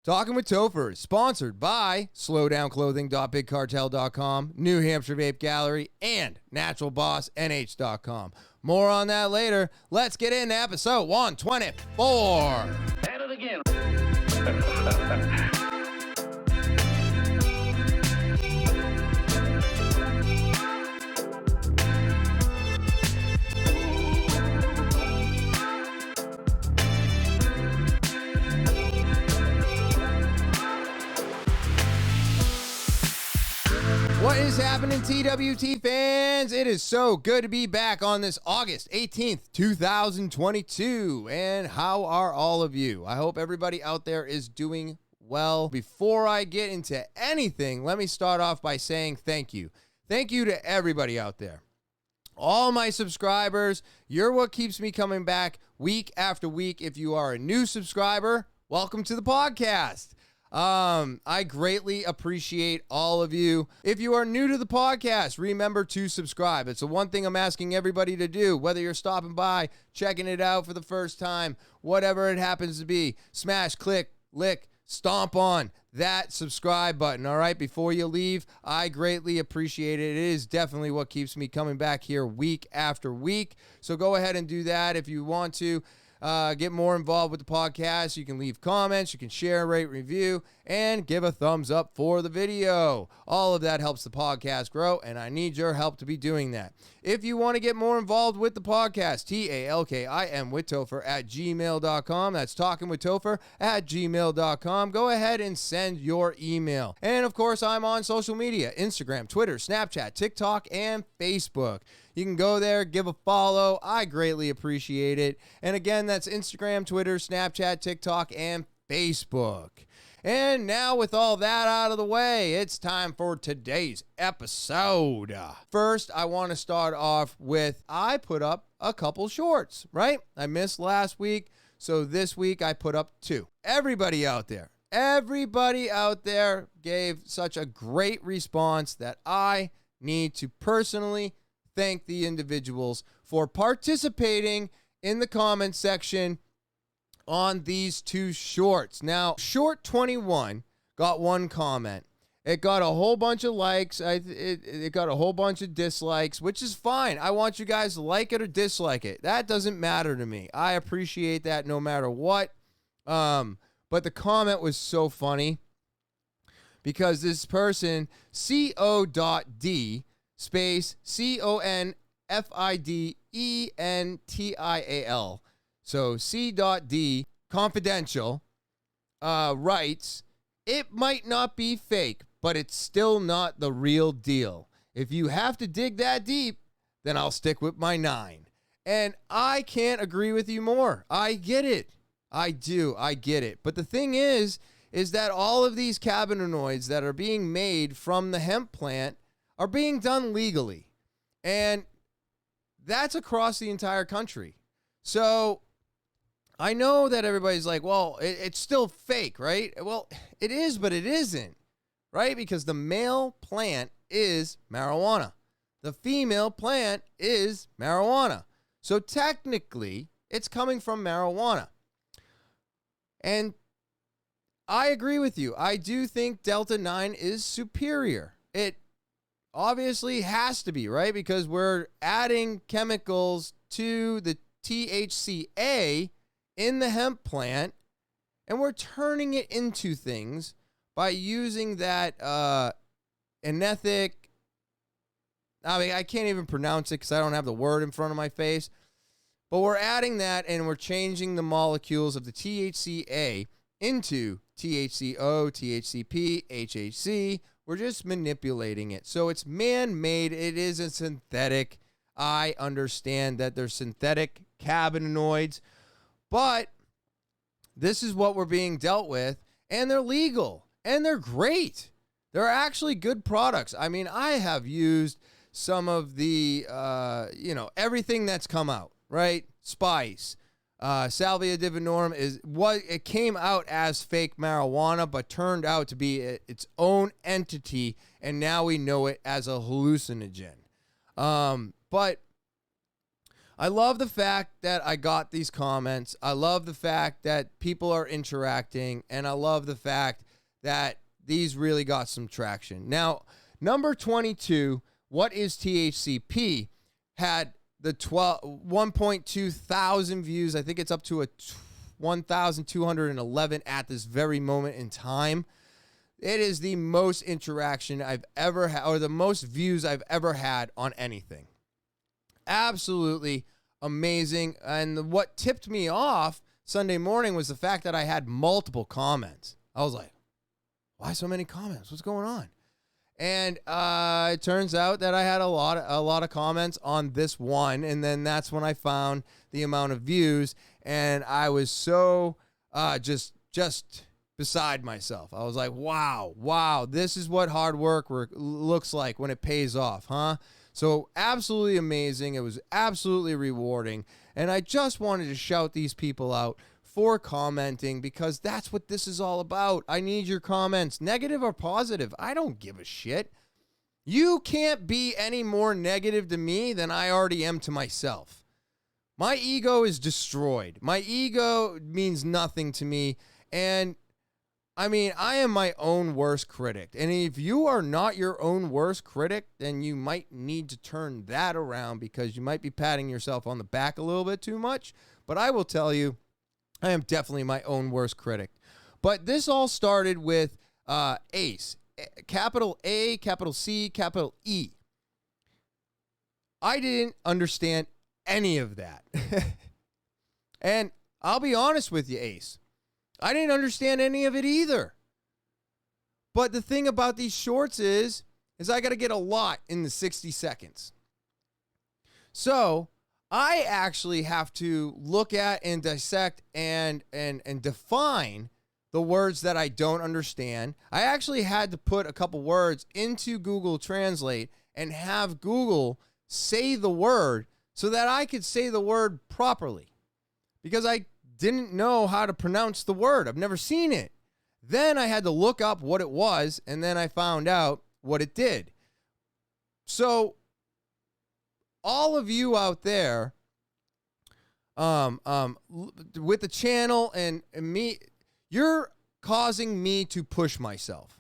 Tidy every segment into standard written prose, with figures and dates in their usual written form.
Talking with Topher, sponsored by slowdownclothing.bigcartel.com, New Hampshire Vape Gallery, and naturalbossnh.com. More on that later. Let's get into episode 124. At it again. What is happening, TWT fans? It is so good to be back on this August 18th, 2022. And how are all of you? I hope everybody out there is doing well. Before I get into anything, let me start off by saying thank you. Thank you to everybody out there. All my subscribers, you're what keeps me coming back week after week. If you are a new subscriber, welcome to the podcast. I greatly appreciate all of you. If you are new to the podcast, remember to subscribe. It's the one thing I'm asking everybody to do, whether you're stopping by, checking it out for the first time, whatever it happens to be. Smash, click, lick, stomp on that subscribe button, all right, before you leave. I greatly appreciate it. It is definitely what keeps me coming back here week after week. So go ahead and do that if you want to. Get more involved with the podcast. You can leave comments, you can share, rate, review, and give a thumbs up for the video. All of that helps the podcast grow, and I need your help to be doing that. If you want to get more involved with the podcast, TALKIM with Topher at gmail.com. That's talking with Topher at gmail.com. Go ahead and send your email. And of course, I'm on social media, Instagram, Twitter, Snapchat, TikTok, and Facebook. You can go there, give a follow. I greatly appreciate it. And again, that's Instagram, Twitter, Snapchat, TikTok, and Facebook. And now with all that out of the way, it's time for today's episode. First, I want to start off with I put up a couple shorts, right? I missed last week, so this week I put up two. Everybody out there gave such a great response that I need to personally thank the individuals for participating in the comment section on these two shorts. Now, short 21 got one comment. It got a whole bunch of likes. It got a whole bunch of dislikes, which is fine. I want you guys to like it or dislike it. That doesn't matter to me. I appreciate that no matter what. But the comment was so funny because this person, co.d space CONFIDENTIAL. So C.D confidential writes, it might not be fake, but it's still not the real deal. If you have to dig that deep, then I'll stick with my 9. And I can't agree with you more. I get it. I do. I get it. But the thing is that all of these cannabinoids that are being made from the hemp plant are being done legally. And that's across the entire country. So I know that everybody's like, well, it's still fake, right? Well, it is, but it isn't, right? Because the male plant is marijuana. The female plant is marijuana. So technically, it's coming from marijuana. And I agree with you. I do think Delta 9 is superior. It obviously has to be, right? Because we're adding chemicals to the THCA in the hemp plant, and we're turning it into things by using that anethic. I mean, I can't even pronounce it because I don't have the word in front of my face. But we're adding that, and we're changing the molecules of the THCA into THCO, THCP, HHC. We're just manipulating it. So it's man-made. It is a synthetic. I understand that they're synthetic cannabinoids, but this is what we're being dealt with, and they're legal, and they're great. They're actually good products. I mean, I have used some of the, everything that's come out, right? Spice, Salvia divinorum it came out as fake marijuana, but turned out to be its own entity, and now we know it as a hallucinogen. But I love the fact that I got these comments. I love the fact that people are interacting, and I love the fact that these really got some traction. Now, number 22, What is THCP? Had the 1.2 thousand views. I think it's up to a 1,211 at this very moment in time. It is the most interaction I've ever had, or the most views I've ever had on anything. Absolutely amazing. And what tipped me off Sunday morning was the fact that I had multiple comments. I was like, why so many comments? What's going on? And it turns out that I had a lot of comments on this one, and then that's when I found the amount of views, and I was so just beside myself. I was like, wow, this is what hard work looks like when it pays off, huh? So absolutely amazing. It was absolutely rewarding, and I just wanted to shout these people out for commenting, because that's what this is all about. I need your comments, negative or positive. I don't give a shit. You can't be any more negative to me than I already am to myself. My ego is destroyed. My ego means nothing to me. And I mean, I am my own worst critic. And if you are not your own worst critic, then you might need to turn that around, because you might be patting yourself on the back a little bit too much. But I will tell you, I am definitely my own worst critic. But this all started with ACE, capital A, capital C, capital E. I didn't understand any of that. And I'll be honest with you, Ace, I didn't understand any of it either. But the thing about these shorts is I got to get a lot in the 60 seconds. So I actually have to look at and dissect and define the words that I don't understand. I actually had to put a couple words into Google Translate and have Google say the word so that I could say the word properly, because I didn't know how to pronounce the word. I've never seen it. Then I had to look up what it was, and then I found out what it did. So all of you out there, with the channel and me, you're causing me to push myself.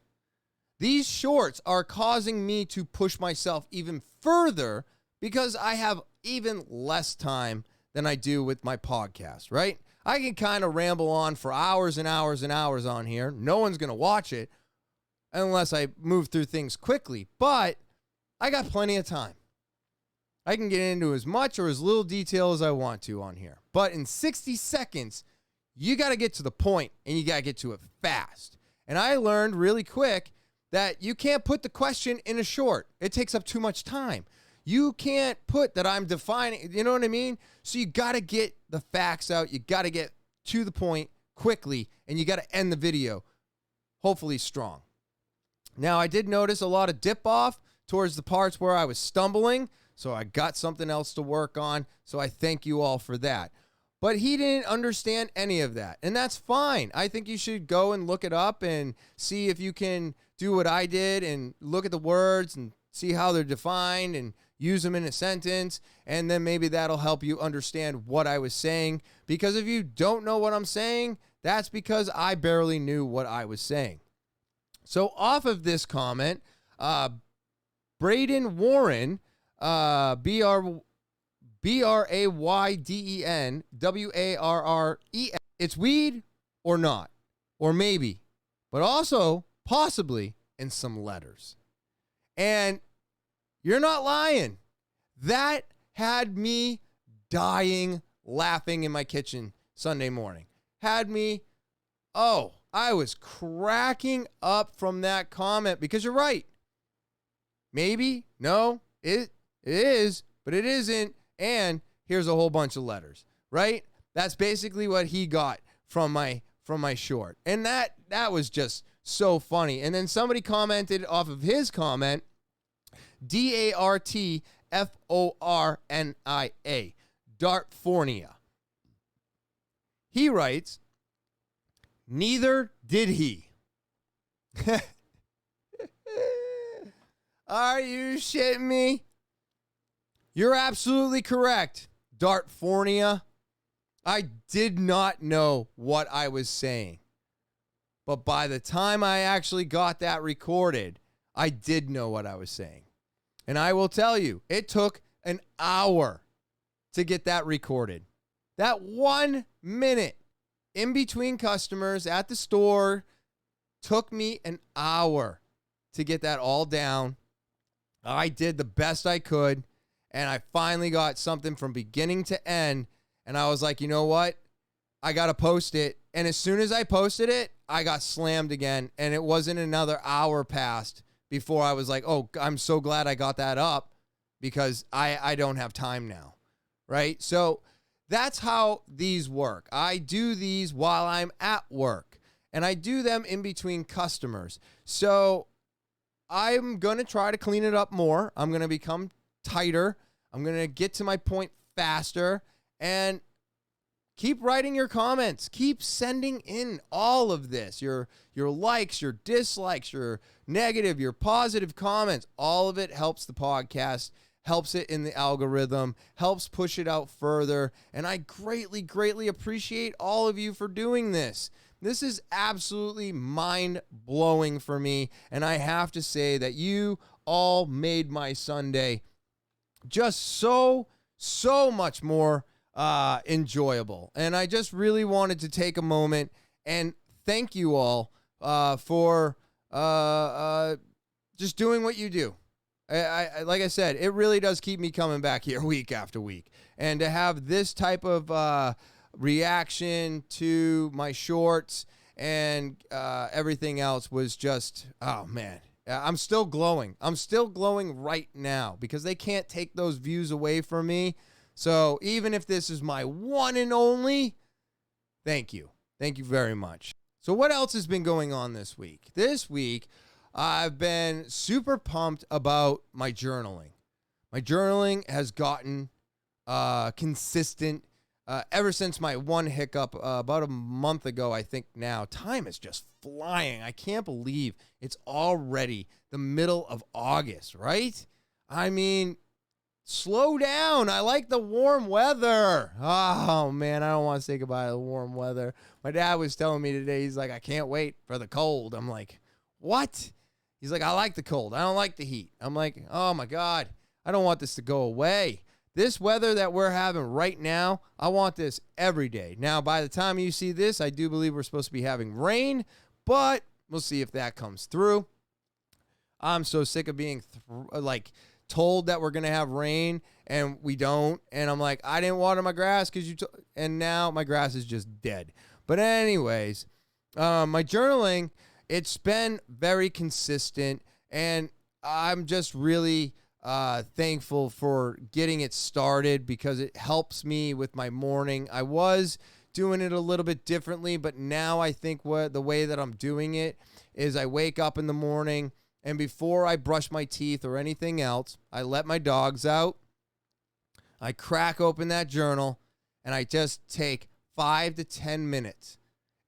These shorts are causing me to push myself even further, because I have even less time than I do with my podcast, right? I can kind of ramble on for hours and hours and hours on here. No one's going to watch it unless I move through things quickly, but I got plenty of time. I can get into as much or as little detail as I want to on here. But in 60 seconds, you got to get to the point, and you got to get to it fast. And I learned really quick that you can't put the question in a short. It takes up too much time. You can't put that I'm defining, you know what I mean? So you got to get the facts out. You got to get to the point quickly, and you got to end the video, hopefully strong. Now, I did notice a lot of dip off towards the parts where I was stumbling, so I got something else to work on, so I thank you all for that. But he didn't understand any of that, and that's fine. I think you should go and look it up and see if you can do what I did and look at the words and see how they're defined and use them in a sentence, and then maybe that'll help you understand what I was saying. Because if you don't know what I'm saying, that's because I barely knew what I was saying. So off of this comment, Braden Warren, Brayden Warren, it's weed or not, or maybe, but also possibly in some letters. And you're not lying. That had me dying laughing in my kitchen Sunday morning. Had me, I was cracking up from that comment, because you're right. Maybe, no, it is, but it isn't. And here's a whole bunch of letters, right? That's basically what he got from my short. And that was just so funny. And then somebody commented off of his comment, Dartfornia, Dartfornia. He writes, neither did he. Are you shitting me? You're absolutely correct. Dartfornia. I did not know what I was saying. But by the time I actually got that recorded, I did know what I was saying. And I will tell you, it took an hour to get that recorded. That 1 minute in between customers at the store took me an hour to get that all down. I did the best I could, and I finally got something from beginning to end, and I was like, you know what? I got to post it. And as soon as I posted it, I got slammed again, and it wasn't another hour passed before I was like, oh, I'm so glad I got that up because I don't have time now, right? So that's how these work. I do these while I'm at work, and I do them in between customers. So I'm going to try to clean it up more. I'm going to become tighter. I'm going to get to my point faster, and keep writing your comments. Keep sending in all of this. Your likes, your dislikes, your negative, your positive comments. All of it helps the podcast, helps it in the algorithm, helps push it out further. And I greatly, greatly appreciate all of you for doing this. This is absolutely mind-blowing for me. And I have to say that you all made my Sunday just so much more enjoyable. And I just really wanted to take a moment and thank you all for just doing what you do. I like I said, it really does keep me coming back here week after week. And to have this type of reaction to my shorts and everything else was just, oh man, I'm still glowing. I'm still glowing right now because they can't take those views away from me. So even if this is my one and only, thank you. Thank you very much. So what else has been going on this week? This week, I've been super pumped about my journaling. My journaling has gotten consistent ever since my one hiccup about a month ago, I think now. Time is just flying. I can't believe it's already the middle of August, right? I mean, slow down. I like the warm weather. Oh, man, I don't want to say goodbye to the warm weather. My dad was telling me today, he's like, I can't wait for the cold. I'm like, what? He's like, I like the cold. I don't like the heat. I'm like, oh, my God, I don't want this to go away. This weather that we're having right now, I want this every day. Now, by the time you see this, I do believe we're supposed to be having rain, but we'll see if that comes through. I'm so sick of being told that we're going to have rain and we don't. And I'm like, I didn't water my grass because and now my grass is just dead. But anyways, my journaling, it's been very consistent, and I'm just really thankful for getting it started because it helps me with my morning. I was doing it a little bit differently, but now I think the way that I'm doing it is I wake up in the morning, and before I brush my teeth or anything else, I let my dogs out. I crack open that journal, and I just take 5 to 10 minutes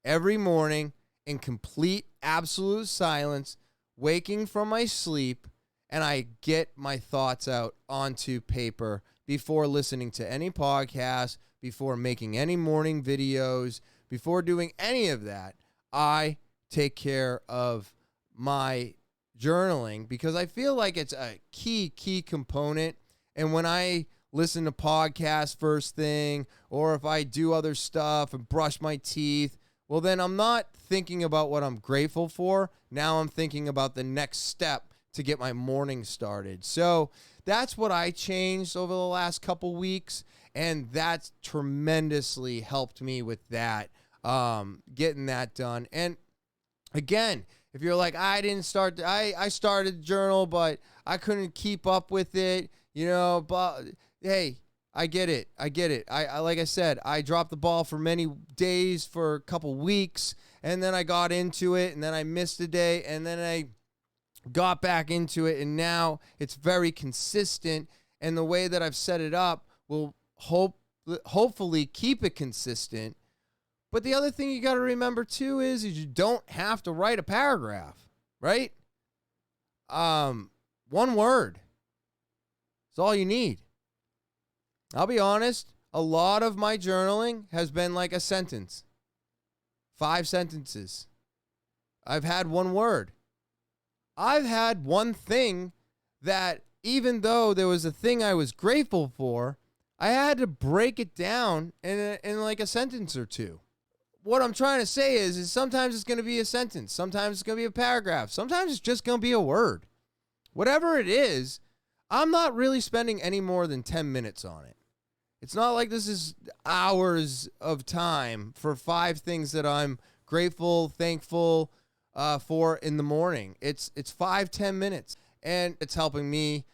every morning in complete, absolute silence, waking from my sleep, and I get my thoughts out onto paper before listening to any podcast, before making any morning videos, before doing any of that. I take care of my journaling because I feel like it's a key component. And when I listen to podcasts first thing, or if I do other stuff and brush my teeth, well, then I'm not thinking about what I'm grateful for. Now I'm thinking about the next step to get my morning started. So that's what I changed over the last couple weeks, and that's tremendously helped me with that, getting that done. And again, if you're like, I started the journal, but I couldn't keep up with it, but hey, I get it. I like I said, I dropped the ball for many days, for a couple weeks, and then I got into it, and then I missed a day, and then I got back into it, and now it's very consistent, and the way that I've set it up will hopefully keep it consistent. But the other thing you got to remember too is you don't have to write a paragraph, right? One word is all you need. I'll be honest, a lot of my journaling has been like a sentence, 5 sentences. I've had one word. I've had one thing that, even though there was a thing I was grateful for, I had to break it down in like a sentence or two. What I'm trying to say is sometimes it's going to be a sentence. Sometimes it's going to be a paragraph. Sometimes it's just going to be a word. Whatever it is, I'm not really spending any more than 10 minutes on it. It's not like this is hours of time for 5 things that I'm grateful, thankful for in the morning. It's 5-10 minutes, and it's helping me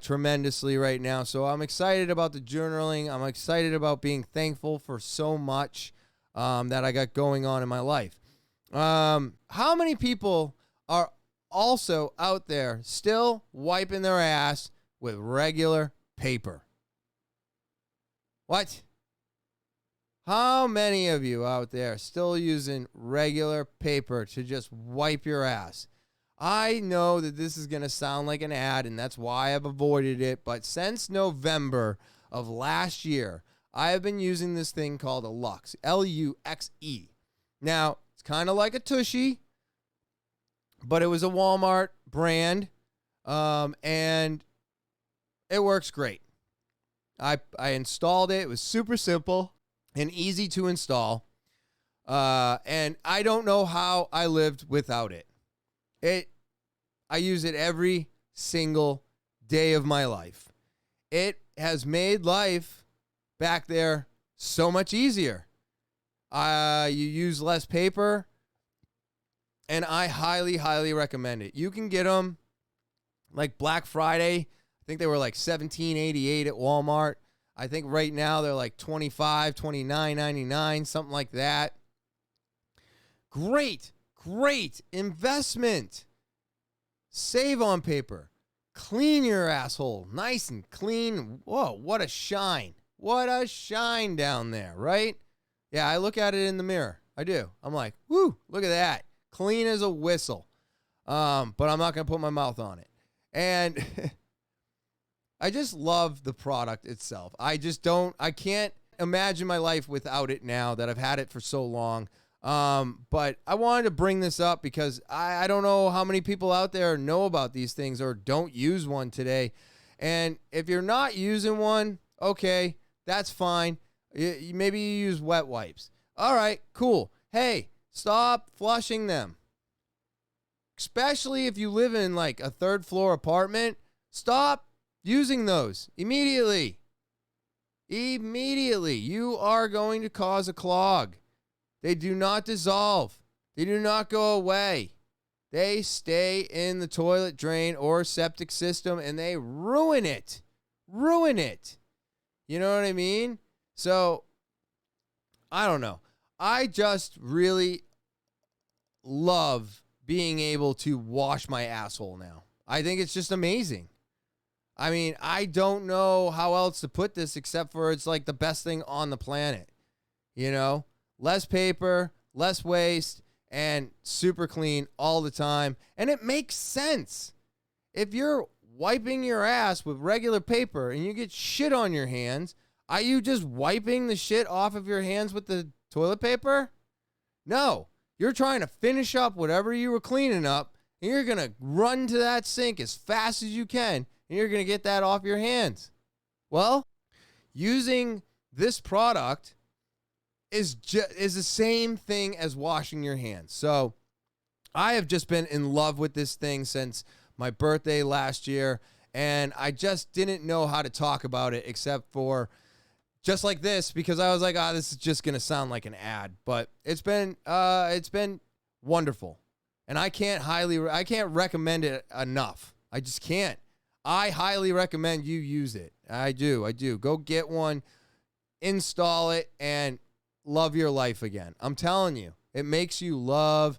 tremendously right now. So I'm excited about the journaling. I'm excited about being thankful for so much that I got going on in my life. How many people are also out there still wiping their ass with regular paper? What? How many of you out there still using regular paper to just wipe your ass? I know that this is going to sound like an ad, and that's why I've avoided it, but since November of last year, I have been using this thing called a Luxe, Luxe. Now, it's kind of like a Tushy, but it was a Walmart brand, and it works great. I installed it. It was super simple and easy to install, and I don't know how I lived without it. I use it every single day of my life. It has made life back there so much easier. You use less paper, and I highly, highly recommend it. You can get them like Black Friday. I think they were like $17.88 at Walmart. I think right now they're like $25, $29.99, something like that. Great investment. Save on paper. Clean your asshole nice and clean. Whoa, what a shine. What a shine down there, right? Yeah, I look at it in the mirror. I do. I'm like, whoo, look at that. Clean as a whistle. But I'm not going to put my mouth on it. And I just love the product itself. I can't imagine my life without it now that I've had it for so long. But I wanted to bring this up because I don't know how many people out there know about these things or don't use one today. And if you're not using one, okay, that's fine. Maybe you use wet wipes. All right, cool. Hey, stop flushing them. Especially if you live in like a 3rd floor apartment, stop using those immediately. Immediately. You are going to cause a clog. They do not dissolve. They do not go away. They stay in the toilet drain or septic system, and they ruin it. Ruin it. You know what I mean? So, I don't know. I just really love being able to wash my asshole now. I think it's just amazing. I mean, I don't know how else to put this except for it's like the best thing on the planet. You know? Less paper, less waste, and super clean all the time. And it makes sense. If you're wiping your ass with regular paper and you get shit on your hands, are you just wiping the shit off of your hands with the toilet paper? No. You're trying to finish up whatever you were cleaning up, and you're going to run to that sink as fast as you can, and you're going to get that off your hands. Well, using this product is the same thing as washing your hands. So I have just been in love with this thing since my birthday last year, and I just didn't know how to talk about it except for just like this, because I was like, this is just going to sound like an ad. But it's been wonderful, and I can't recommend it enough. I just can't. I highly recommend you use it. I do. Go get one, install it, and love your life again. I'm telling you, it makes you love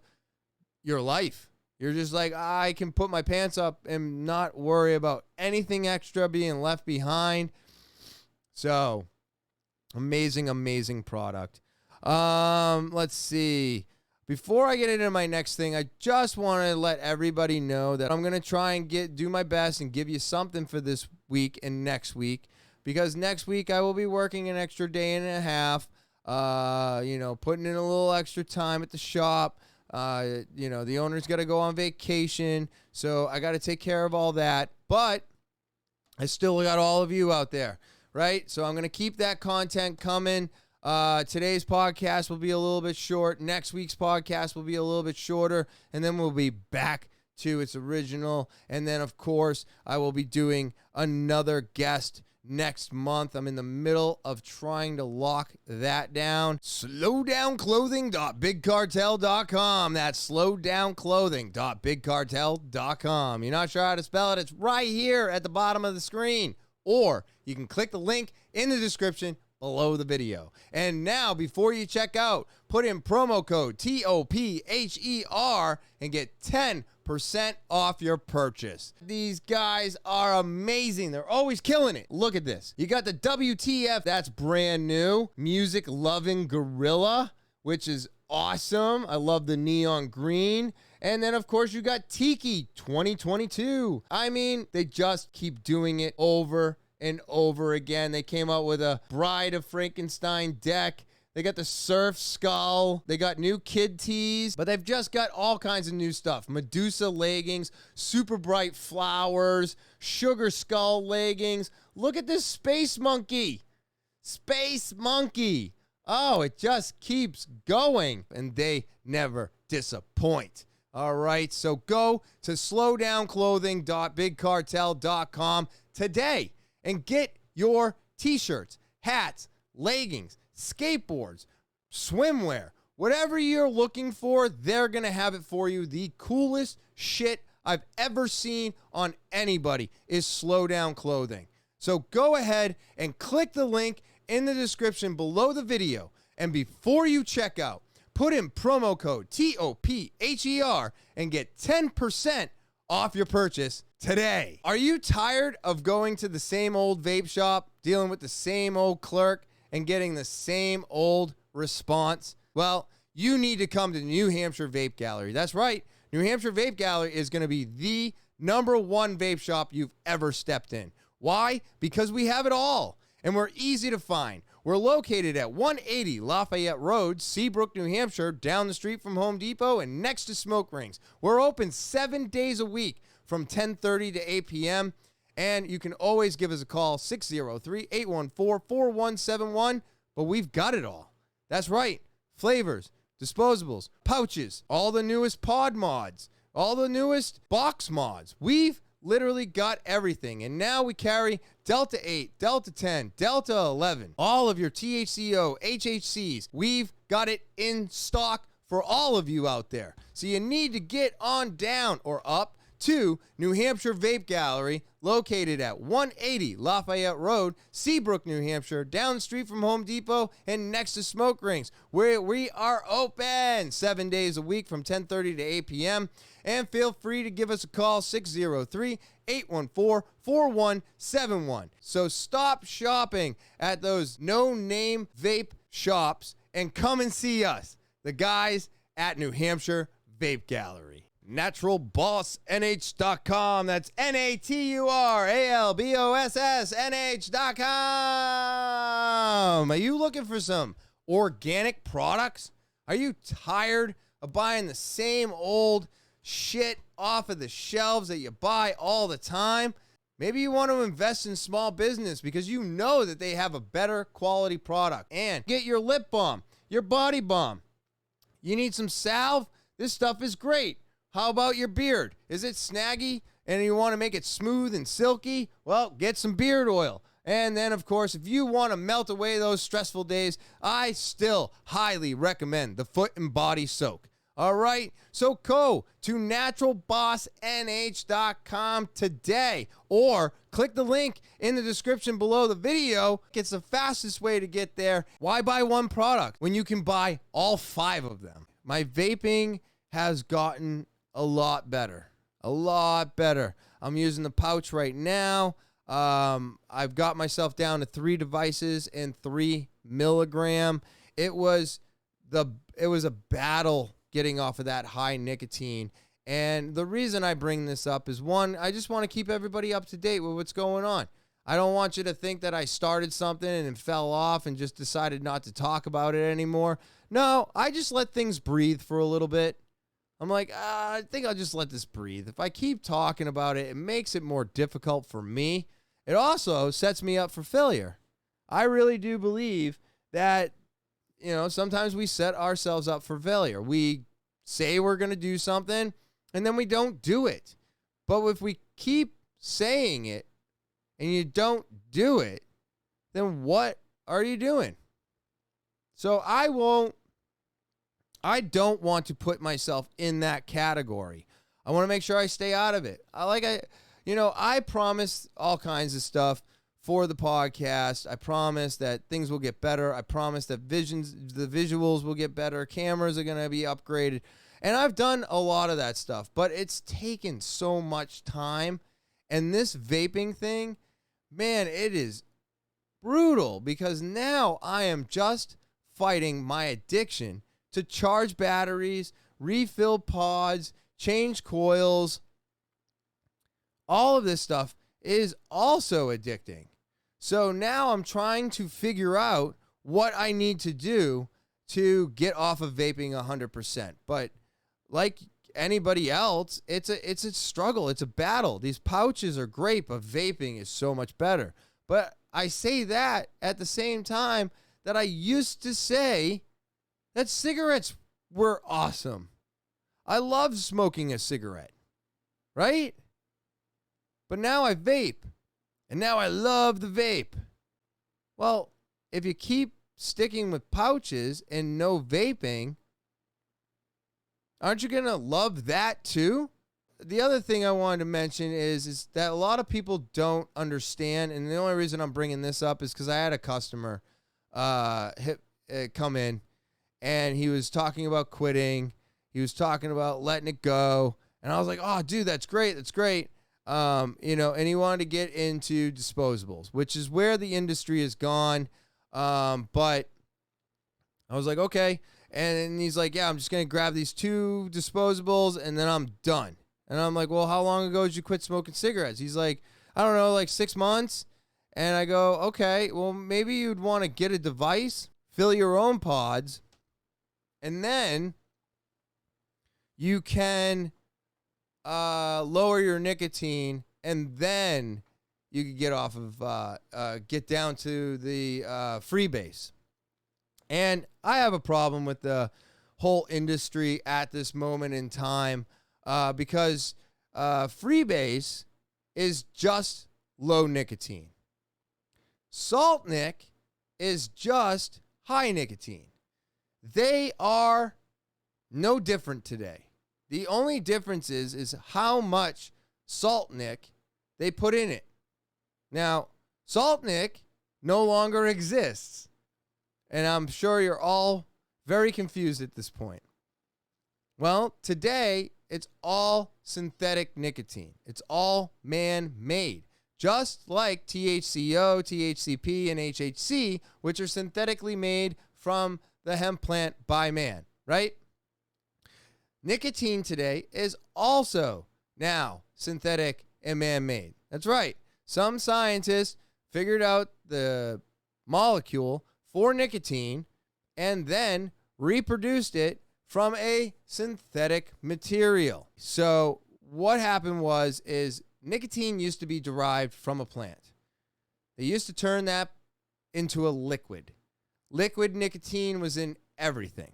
your life. You're just like, I can put my pants up and not worry about anything extra being left behind. So, amazing product. Let's see. Before I get into my next thing, I just want to let everybody know that I'm going to try and do my best and give you something for this week and next week. because next week I will be working an extra day and a half, putting in a little extra time at the shop. The owner's got to go on vacation, so I got to take care of all that. But I still got all of you out there, right? So I'm going to keep that content coming. Today's podcast will be a little bit short. Next week's podcast will be a little bit shorter, and then we'll be back to its original. And then, of course, I will be doing another guest next month. I'm in the middle of trying to lock that down. Slowdownclothing.bigcartel.com. That's slowdownclothing.bigcartel.com. You're not sure how to spell it? It's right here at the bottom of the screen. Or you can click the link in the description below the video. And now, before you check out, put in promo code TOPHER and get 10% off your purchase. These guys are amazing. They're always killing it. Look at this. You got the WTF, that's brand new. Music Loving Gorilla, which is awesome. I love the neon green. And then, of course, you got Tiki 2022. I mean, they just keep doing it over and over again. They came out with a Bride of Frankenstein deck. They got the Surf Skull. They got new kid tees, but they've just got all kinds of new stuff. Medusa leggings, super bright flowers, Sugar Skull leggings. Look at this Space Monkey. Space Monkey. Oh, it just keeps going, and they never disappoint. All right, so go to slowdownclothing.bigcartel.com today and get your t-shirts, hats, leggings, skateboards, swimwear, whatever you're looking for, they're going to have it for you. The coolest shit I've ever seen on anybody is Slow Down Clothing. So go ahead and click the link in the description below the video. And before you check out, put in promo code TOPHER and get 10% off your purchase today. Are you tired of going to the same old vape shop, dealing with the same old clerk, and getting the same old response? Well, you need to come to New Hampshire Vape Gallery. That's right. New Hampshire Vape Gallery is going to be the #1 vape shop you've ever stepped in. Why? Because we have it all, and we're easy to find. We're located at 180 Lafayette Road, Seabrook, New Hampshire, down the street from Home Depot and next to Smoke Rings. We're open 7 days a week from 10:30 to 8 p.m., and you can always give us a call, 603-814-4171, but we've got it all. That's right. Flavors, disposables, pouches, all the newest pod mods, all the newest box mods. We've literally got everything. And now we carry Delta 8, Delta 10, Delta 11, all of your THCO, HHCs. We've got it in stock for all of you out there. So you need to get on down or up to New Hampshire Vape Gallery, located at 180 Lafayette Road, Seabrook, New Hampshire, down the street from Home Depot and next to Smoke Rings, where we are open 7 days a week from 10:30 to 8 p.m. And feel free to give us a call, 603-814-4171. So stop shopping at those no-name vape shops and come and see us, the guys at New Hampshire Vape Gallery. NaturalBossNH.com. That's NaturalBossNH.com. Are you looking for some organic products? Are you tired of buying the same old shit off of the shelves that you buy all the time? Maybe you want to invest in small business because you know that they have a better quality product. And get your lip balm, your body balm. You need some salve? This stuff is great. How about your beard? Is it snaggy and you want to make it smooth and silky? Well, get some beard oil. And then, of course, if you want to melt away those stressful days, I still highly recommend the Foot and Body Soak. All right, so go to naturalbossnh.com today or click the link in the description below the video. It's the fastest way to get there. Why buy one product when you can buy all 5 of them? My vaping has gotten a lot better. I'm using the pouch right now. I've got myself down to 3 devices and 3 milligram. It was a battle getting off of that high nicotine. And the reason I bring this up is, one, I just want to keep everybody up to date with what's going on. I don't want you to think that I started something and fell off and just decided not to talk about it anymore. No, I just let things breathe for a little bit. I'm like, I think I'll just let this breathe. If I keep talking about it, it makes it more difficult for me. It also sets me up for failure. I really do believe that, sometimes we set ourselves up for failure. We say we're going to do something, and then we don't do it. But if we keep saying it and you don't do it, then what are you doing? So I don't want to put myself in that category. I want to make sure I stay out of it. I promise all kinds of stuff for the podcast. I promise that things will get better. I promise that the visuals will get better. Cameras are going to be upgraded. And I've done a lot of that stuff, but it's taken so much time. And this vaping thing, man, it is brutal because now I am just fighting my addiction to charge batteries, refill pods, change coils. All of this stuff is also addicting. So now I'm trying to figure out what I need to do to get off of vaping 100%. But like anybody else, it's a struggle. It's a battle. These pouches are great, but vaping is so much better. But I say that at the same time that I used to say that cigarettes were awesome. I love smoking a cigarette, right? But now I vape, and now I love the vape. Well, if you keep sticking with pouches and no vaping, aren't you going to love that too? The other thing I wanted to mention is that a lot of people don't understand, and the only reason I'm bringing this up is because I had a customer come in, and he was talking about quitting. He was talking about letting it go, and I was like, "Oh, dude, that's great. That's great." And he wanted to get into disposables, which is where the industry has gone. But I was like, okay. And he's like, yeah, I'm just going to grab these 2 disposables and then I'm done. And I'm like, well, how long ago did you quit smoking cigarettes? He's like, I don't know, like 6 months. And I go, okay, well, maybe you'd want to get a device, fill your own pods, and then you can lower your nicotine, and then you can get off of, get down to the freebase. And I have a problem with the whole industry at this moment in time because freebase is just low nicotine. Salt Nic is just high nicotine. They are no different today. The only difference is how much Salt Nic they put in it. Now, Salt Nic no longer exists. And I'm sure you're all very confused at this point. Well, today, it's all synthetic nicotine. It's all man-made. Just like THCO, THCP, and HHC, which are synthetically made from the hemp plant by man, right? Nicotine today is also now synthetic and man-made. That's right. Some scientists figured out the molecule for nicotine and then reproduced it from a synthetic material. So what happened is nicotine used to be derived from a plant. They used to turn that into a liquid. Liquid nicotine was in everything.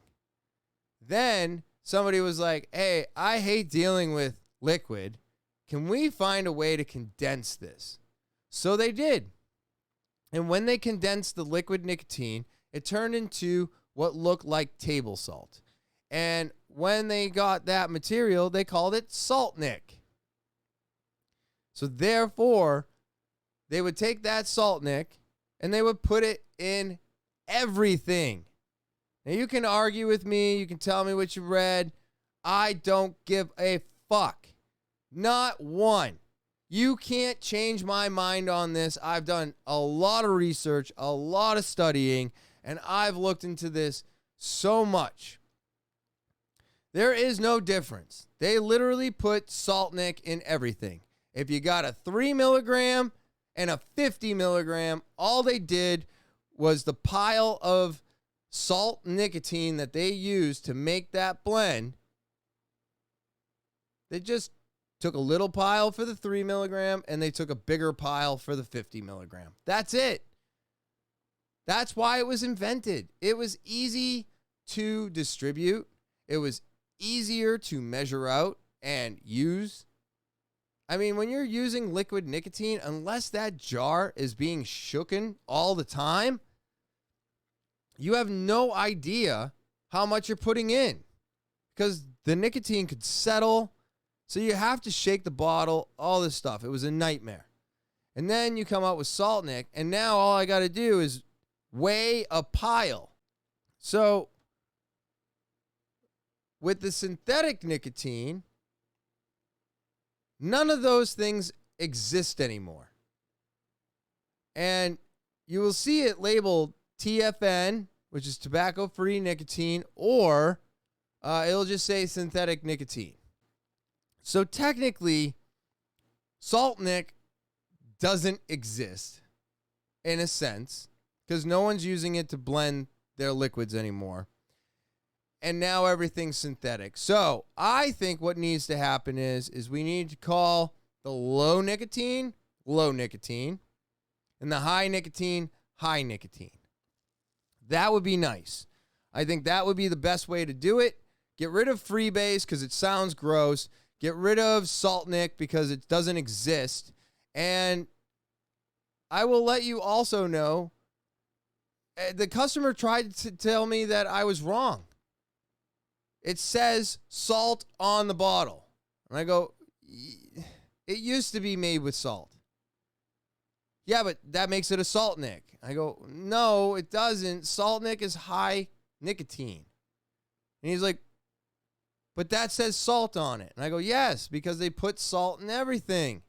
Then somebody was like, hey, I hate dealing with liquid. Can we find a way to condense this? So they did. And when they condensed the liquid nicotine, it turned into what looked like table salt. And when they got that material, they called it Salt Nic. So therefore, they would take that Salt Nic and they would put it in everything. Now you can argue with me, you can tell me what you read. I don't give a fuck. Not one. You can't change my mind on this. I've done a lot of research, a lot of studying, and I've looked into this so much. There is no difference. They literally put Salt Nic in everything. If you got a 3 milligram and a 50 milligram, all they did was the pile of salt nicotine that they used to make that blend. They just took a little pile for the 3 milligram and they took a bigger pile for the 50 milligram. That's it. That's why it was invented. It was easy to distribute. It was easier to measure out and use. I mean, when you're using liquid nicotine, unless that jar is being shooken all the time, you have no idea how much you're putting in because the nicotine could settle. So you have to shake the bottle, all this stuff. It was a nightmare. And then you come out with Salt Nic, and now all I got to do is weigh a pile. So with the synthetic nicotine, none of those things exist anymore. And you will see it labeled TFN, which is tobacco-free nicotine, or it'll just say synthetic nicotine. So technically, Salt Nic doesn't exist in a sense because no one's using it to blend their liquids anymore. And now everything's synthetic. So I think what needs to happen is we need to call the low nicotine, and the high nicotine, high nicotine. That would be nice. I think that would be the best way to do it. Get rid of freebase because it sounds gross. Get rid of Salt Nic because it doesn't exist. And I will let you also know, the customer tried to tell me that I was wrong. It says salt on the bottle. And I go, it used to be made with salt. Yeah, but that makes it a Salt Nic. I go, no, it doesn't. Salt Nic is high nicotine. And he's like, but that says salt on it. And I go, yes, because they put salt in everything.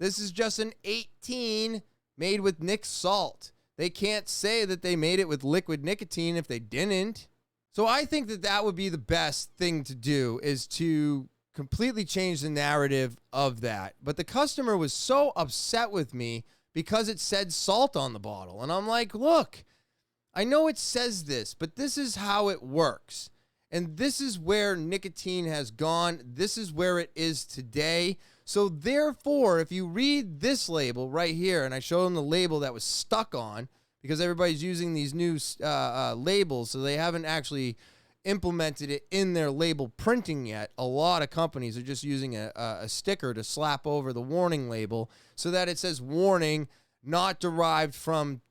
This is just an 18 made with Nic salt. They can't say that they made it with liquid nicotine if they didn't. So I think that that would be the best thing to do, is to completely change the narrative of that. But the customer was so upset with me because it said salt on the bottle. And I'm like, look, I know it says this, but this is how it works. And this is where nicotine has gone. This is where it is today. So therefore, if you read this label right here, and I show them the label that was stuck on, because everybody's using these new labels, so they haven't actually implemented it in their label printing yet. A lot of companies are just using a sticker to slap over the warning label so that it says warning, not derived from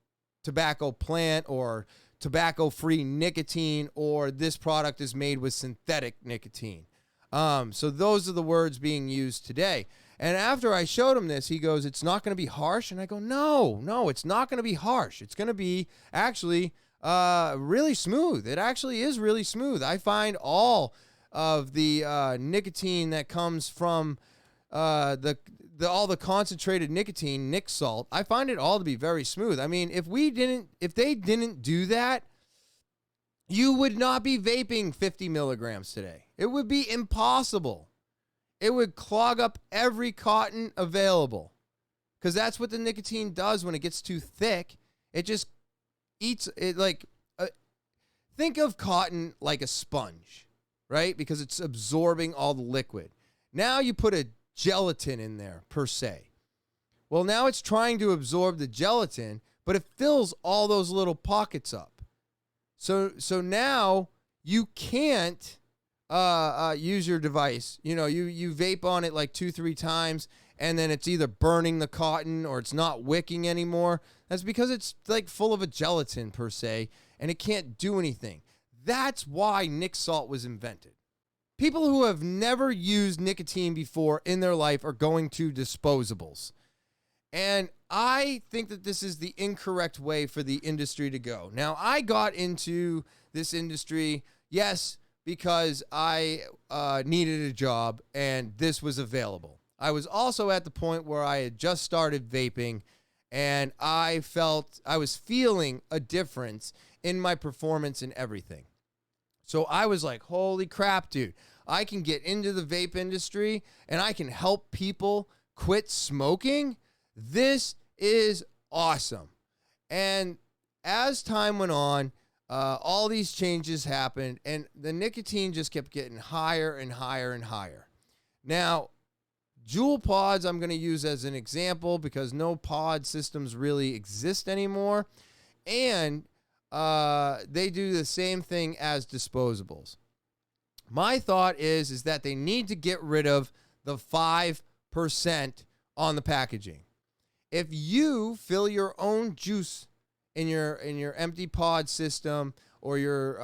tobacco plant or tobacco-free nicotine, or this product is made with synthetic nicotine. So those are the words being used today. And after I showed him this, he goes, it's not going to be harsh. And I go, no, it's not going to be harsh. It's going to be actually really smooth. It actually is really smooth. I find all of the nicotine that comes from all the concentrated nicotine, Nic salt, I find it all to be very smooth. I mean, if they didn't do that, you would not be vaping 50 milligrams today. It would be impossible. It would clog up every cotton available, because that's what the nicotine does when it gets too thick. It just eats it like, think of cotton like a sponge, right? Because it's absorbing all the liquid. Now you put a gelatin in there, per se. Well, now it's trying to absorb the gelatin, but it fills all those little pockets up. So now you can't use your device. You know, you vape on it like 2-3 times, and then it's either burning the cotton or it's not wicking anymore. That's because it's like full of a gelatin, per se, and it can't do anything. That's why Nic salt was invented. People who have never used nicotine before in their life are going to disposables. And I think that this is the incorrect way for the industry to go. Now, I got into this industry, yes, because I needed a job and this was available. I was also at the point where I had just started vaping, and I was feeling a difference in my performance and everything. So I was like, holy crap, dude, I can get into the vape industry and I can help people quit smoking. This is awesome. And as time went on, all these changes happened, and the nicotine just kept getting higher and higher and higher. Now, Juul pods I'm going to use as an example because no pod systems really exist anymore. And they do the same thing as disposables. My thought is that they need to get rid of the 5% on the packaging. If you fill your own juice in your empty pod system or your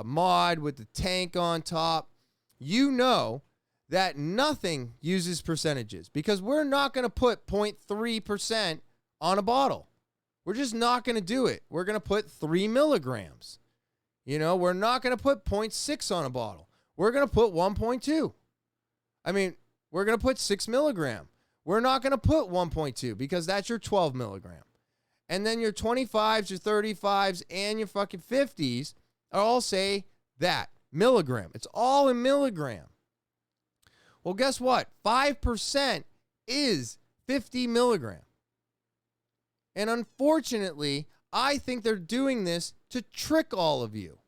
mod with the tank on top, you know that nothing uses percentages because we're not going to put 0.3% on a bottle. We're just not going to do it. We're going to put 3 milligrams. We're not going to put 0.6 on a bottle. We're going to put 1.2. We're going to put 6 milligram. We're not going to put 1.2 because that's your 12 milligram. And then your 25s, your 35s, and your fucking 50s are all say that, milligram. It's all in milligram. Well, guess what? 5% is 50 milligram. And unfortunately, I think they're doing this to trick all of you.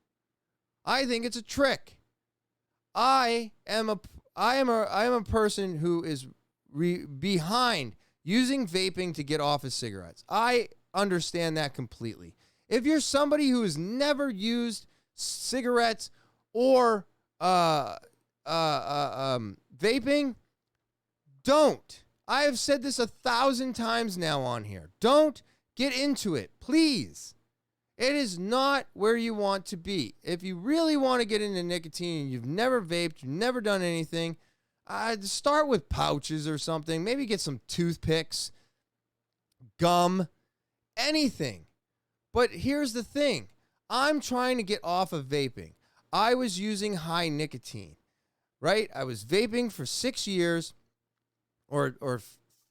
I think it's a trick. I am a person who is behind using vaping to get off of cigarettes. I understand that completely. If you're somebody who has never used cigarettes or vaping, don't. I have said this 1,000 times now on here. Don't get into it, please. It is not where you want to be. If you really want to get into nicotine and you've never vaped, you've never done anything, start with pouches or something. Maybe get some toothpicks, gum, anything. But here's the thing. I'm trying to get off of vaping. I was using high nicotine, right? I was vaping for 6 years or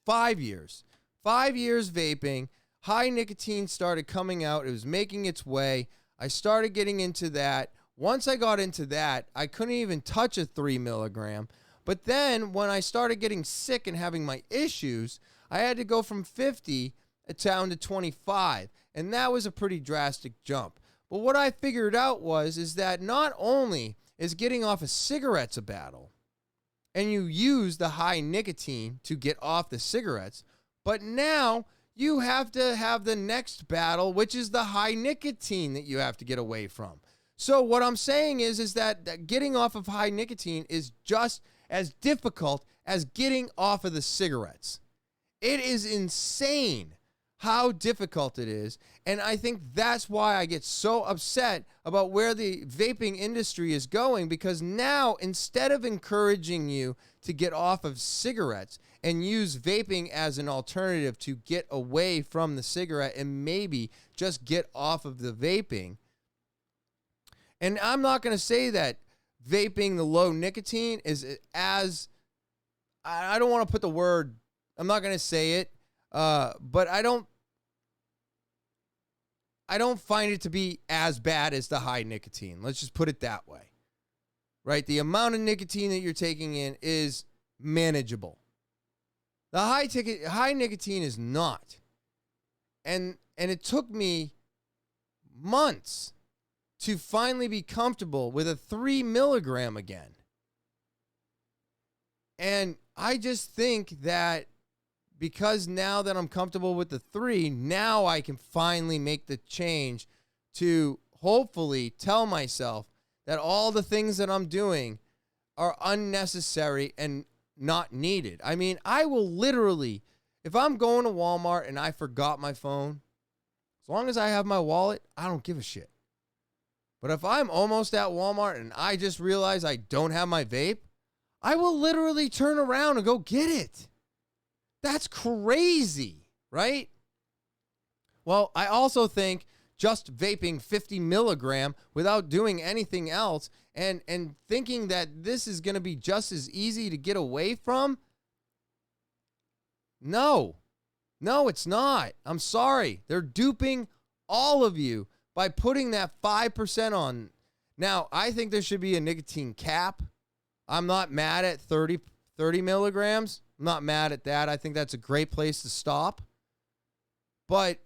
5 years. 5 years vaping. High nicotine started coming out. It was making its way. I started getting into that. Once I got into that, I couldn't even touch a 3 milligram. But then when I started getting sick and having my issues, I had to go from 50 down to 25. And that was a pretty drastic jump. But what I figured out is that not only is getting off of cigarettes a battle, and you use the high nicotine to get off the cigarettes, but now you have to have the next battle, which is the high nicotine that you have to get away from. So what I'm saying is that getting off of high nicotine is just as difficult as getting off of the cigarettes. It is insane how difficult it is. And I think that's why I get so upset about where the vaping industry is going, because now instead of encouraging you to get off of cigarettes and use vaping as an alternative to get away from the cigarette and maybe just get off of the vaping. And I'm not going to say that vaping the low nicotine is as, I don't want to put the word, I'm not going to say it, but I don't find it to be as bad as the high nicotine. Let's just put it that way. Right? The amount of nicotine that you're taking in is manageable. The high nicotine is not. And it took me months to finally be comfortable with a 3 milligram again. And I just think that because now that I'm comfortable with the 3, now I can finally make the change to hopefully tell myself that all the things that I'm doing are unnecessary and not needed. I mean, I will literally, if I'm going to Walmart and I forgot my phone, as long as I have my wallet, I don't give a shit. But if I'm almost at Walmart and I just realize I don't have my vape, I will literally turn around and go get it. That's crazy, right? Well, I also think just vaping 50 milligram without doing anything else and thinking that this is going to be just as easy to get away from. No, it's not. I'm sorry. They're duping all of you by putting that 5% on. Now, I think there should be a nicotine cap. I'm not mad at 30 milligrams. I'm I'm not mad at that. I think that's a great place to stop. But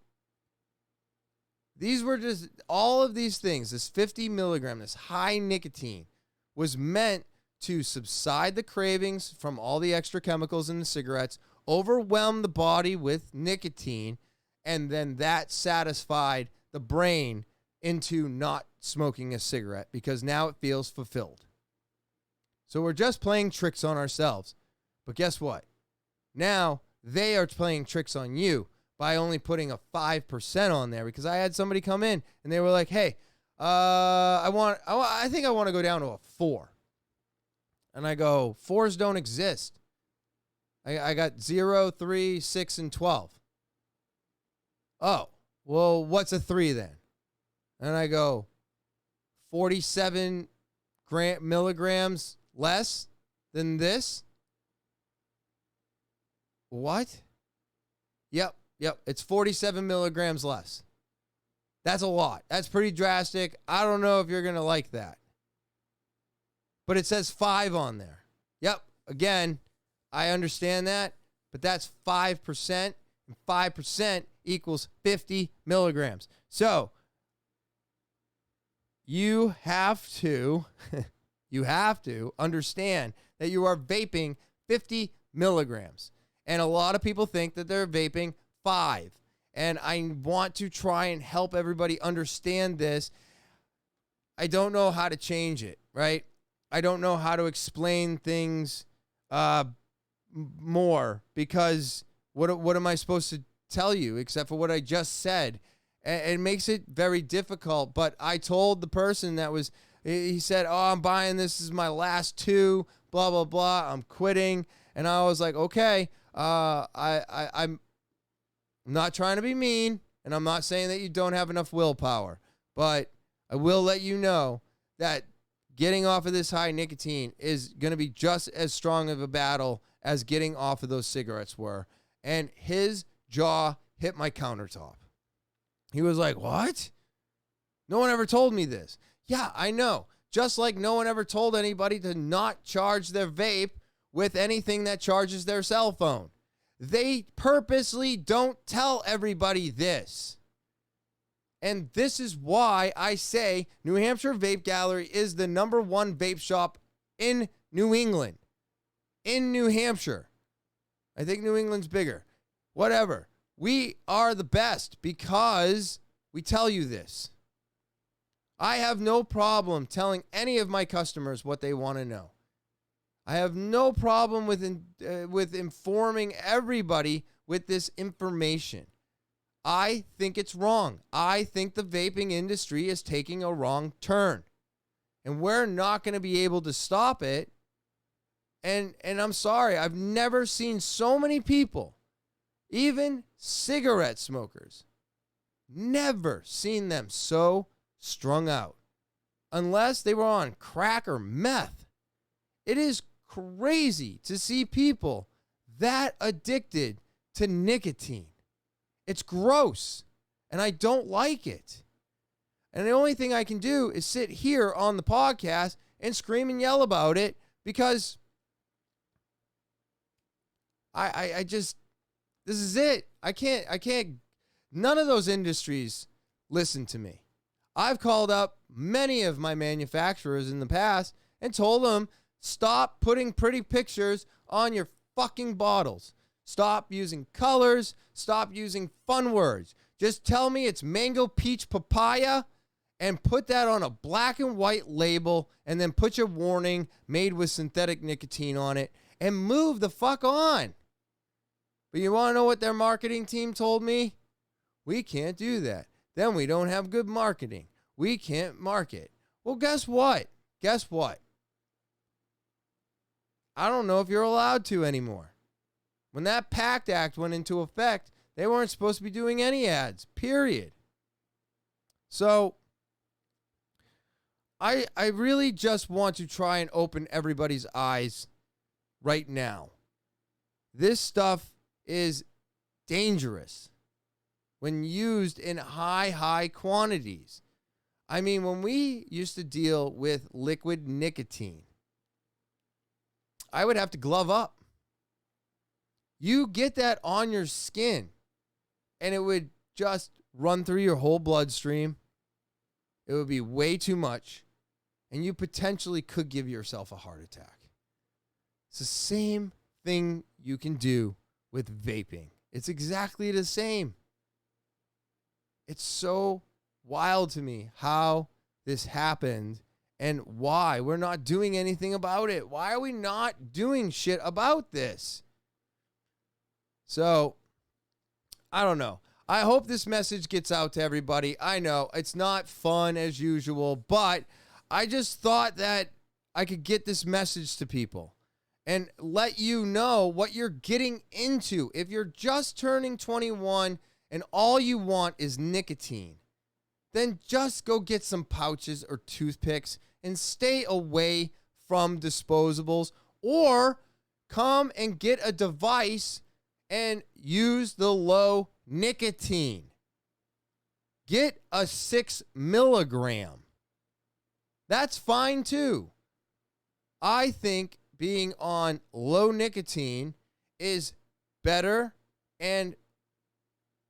these were just, all of these things, this 50 milligram, this high nicotine, was meant to subside the cravings from all the extra chemicals in the cigarettes, overwhelm the body with nicotine, and then that satisfied the brain into not smoking a cigarette because now it feels fulfilled. So we're just playing tricks on ourselves. But guess what? Now they are playing tricks on you by only putting a 5% on there, because I had somebody come in and they were like, hey, I think I want to go down to a 4. And I go, 4s don't exist. I got 0, 3, 6, and 12. Oh, well, what's a 3 then? And I go, 47 milligrams less than this? What? Yep, it's 47 milligrams less. That's a lot. That's pretty drastic. I don't know if you're going to like that. But it says 5 on there. Yep, again, I understand that, but that's 5%, and 5% equals 50 milligrams. So you have to understand that you are vaping 50 milligrams. And a lot of people think that they're vaping 5. And I want to try and help everybody understand this. I don't know how to change it, right? I don't know how to explain things more, because what am I supposed to tell you except for what I just said? And it makes it very difficult. But I told the person he said, oh, I'm buying this is my last 2, blah, blah, blah. I'm quitting. And I was like, okay, I'm not trying to be mean, and I'm not saying that you don't have enough willpower, but I will let you know that getting off of this high nicotine is going to be just as strong of a battle as getting off of those cigarettes were. And his jaw hit my countertop. He was like, what? No one ever told me this. Yeah, I know. Just like no one ever told anybody to not charge their vape with anything that charges their cell phone. They purposely don't tell everybody this. And this is why I say New Hampshire Vape Gallery is the #1 vape shop in New England. In New Hampshire. I think New England's bigger. Whatever. We are the best because we tell you this. I have no problem telling any of my customers what they want to know. I have no problem with informing everybody with this information. I think it's wrong. I think the vaping industry is taking a wrong turn. And we're not going to be able to stop it. And I'm sorry, I've never seen so many people, even cigarette smokers, never seen them so strung out. Unless they were on crack or meth. It is crazy to see people that addicted to nicotine. It's gross, and I don't like it. And the only thing I can do is sit here on the podcast and scream and yell about it, because I just, this is it. I can't, none of those industries listen to me. I've called up many of my manufacturers in the past and told them, stop putting pretty pictures on your fucking bottles. Stop using colors. Stop using fun words. Just tell me it's mango, peach, papaya, and put that on a black and white label, and then put your warning made with synthetic nicotine on it, and move the fuck on. But you want to know what their marketing team told me? We can't do that. Then we don't have good marketing. We can't market. Well, guess what? Guess what? I don't know if you're allowed to anymore. When that PACT Act went into effect, they weren't supposed to be doing any ads, period. So I really just want to try and open everybody's eyes right now. This stuff is dangerous when used in high quantities. I mean, when we used to deal with liquid nicotine, I would have to glove up. You get that on your skin, and it would just run through your whole bloodstream. It would be way too much, and you potentially could give yourself a heart attack. It's the same thing you can do with vaping. It's exactly the same. It's so wild to me how this happened and why we're not doing anything about it. Why are we not doing shit about this? So, I don't know. I hope this message gets out to everybody. I know it's not fun as usual, but I just thought that I could get this message to people and let you know what you're getting into. If you're just turning 21 and all you want is nicotine, then just go get some pouches or toothpicks and stay away from disposables, or come and get a device and use the low nicotine. Get a 6 milligram. That's fine too. I think being on low nicotine is better and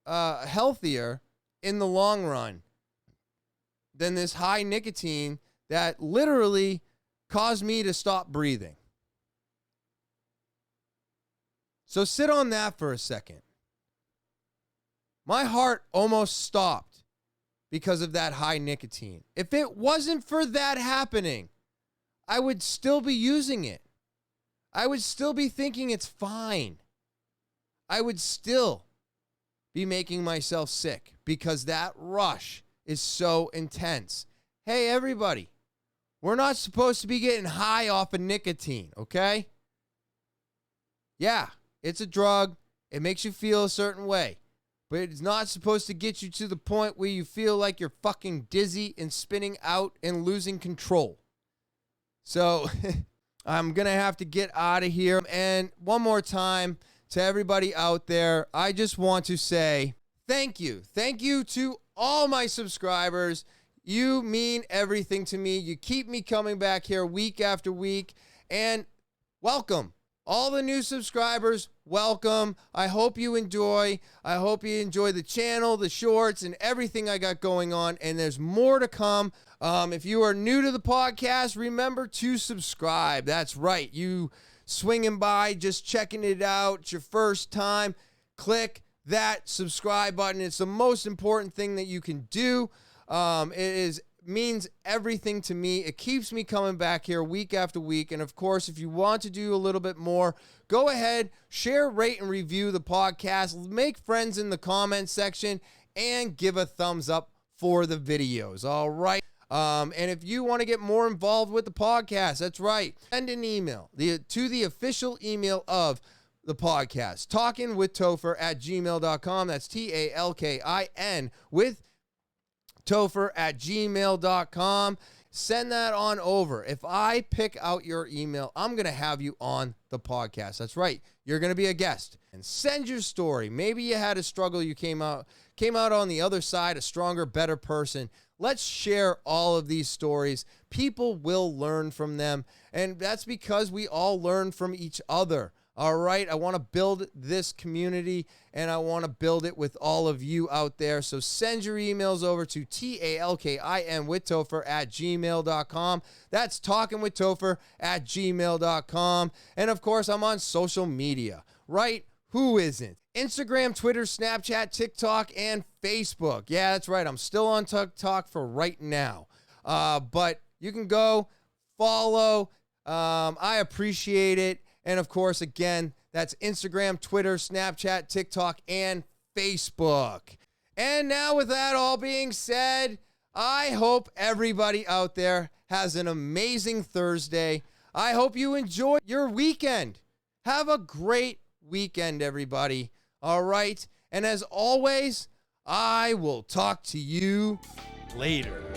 healthier in the long run than this high nicotine that literally caused me to stop breathing. So sit on that for a second. My heart almost stopped because of that high nicotine. If it wasn't for that happening, I would still be using it. I would still be thinking it's fine. I would still be making myself sick because that rush is so intense. Hey, everybody, we're not supposed to be getting high off of nicotine, okay? Yeah, it's a drug. It makes you feel a certain way. But it's not supposed to get you to the point where you feel like you're fucking dizzy and spinning out and losing control. So I'm going to have to get out of here. And one more time to everybody out there, I just want to say thank you. Thank you to all my subscribers. You mean everything to me. You keep me coming back here week after week. And welcome. All the new subscribers, welcome. I hope you enjoy. I hope you enjoy the channel, the shorts, and everything I got going on. And there's more to come. If you are new to the podcast, remember to subscribe. That's right. You swinging by, just checking it out. It's your first time. Click that subscribe button. It's the most important thing that you can do. Means everything to me. It keeps me coming back here week after week. And of course, if you want to do a little bit more, go ahead, share, rate, and review the podcast. Make friends in the comment section and give a thumbs up for the videos. All right. And if you want to get more involved with the podcast, that's right. Send an email to the official email of the podcast, talkingwithtopher@gmail.com. That's TALKIN with Topher@gmail.com. Send that on over. If I pick out your email, I'm going to have you on the podcast. That's right. You're going to be a guest. And send your story. Maybe you had a struggle. You came out on the other side, a stronger, better person. Let's share all of these stories. People will learn from them. And that's because we all learn from each other. All right, I want to build this community, and I want to build it with all of you out there. So send your emails over to talkinwithtopher@gmail.com. That's talkingwithtopher@gmail.com. And of course, I'm on social media, right? Who isn't? Instagram, Twitter, Snapchat, TikTok, and Facebook. Yeah, that's right. I'm still on TikTok for right now. But you can go follow. I appreciate it. And of course, again, that's Instagram, Twitter, Snapchat, TikTok, and Facebook. And now with that all being said, I hope everybody out there has an amazing Thursday. I hope you enjoy your weekend. Have a great weekend, everybody. All right. And as always, I will talk to you later.